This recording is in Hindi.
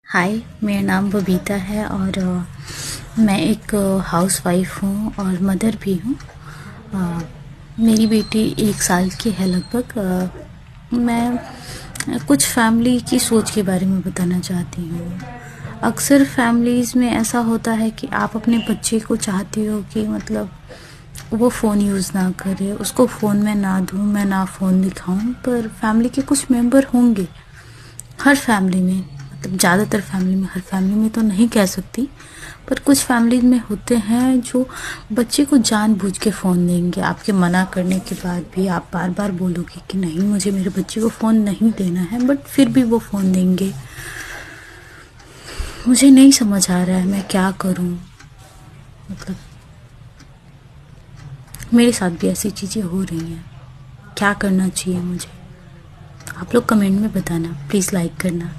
हाय, मेरा नाम बबीता है और मैं एक हाउसवाइफ हूँ और मदर भी हूँ। अ, मेरी बेटी 1 साल की है लगभग। मैं कुछ फैमिली की सोच के बारे में बताना चाहती हूँ। अक्सर फैमिलीज़ में ऐसा होता है कि आप अपने बच्चे को चाहते हो कि मतलब वो फ़ोन यूज़ ना करे, उसको फ़ोन में ना दूँ, मैं ना फ़ोन दिखाऊँ। पर फैमिली के कुछ मेंबर होंगे, हर फैमिली में, मतलब ज़्यादातर फैमिली में, हर फैमिली में तो नहीं कह सकती, पर कुछ फैमिली में होते हैं जो बच्चे को जानबूझ के फ़ोन देंगे। आपके मना करने के बाद भी आप बार बार बोलोगे कि नहीं, मुझे मेरे बच्चे को फ़ोन नहीं देना है, बट फिर भी वो फ़ोन देंगे। मुझे नहीं समझ आ रहा है मैं क्या करूं। मतलब मेरे साथ भी ऐसी चीज़ें हो रही हैं। क्या करना चाहिए मुझे? आप लोग कमेंट में बताना, प्लीज़ लाइक करना।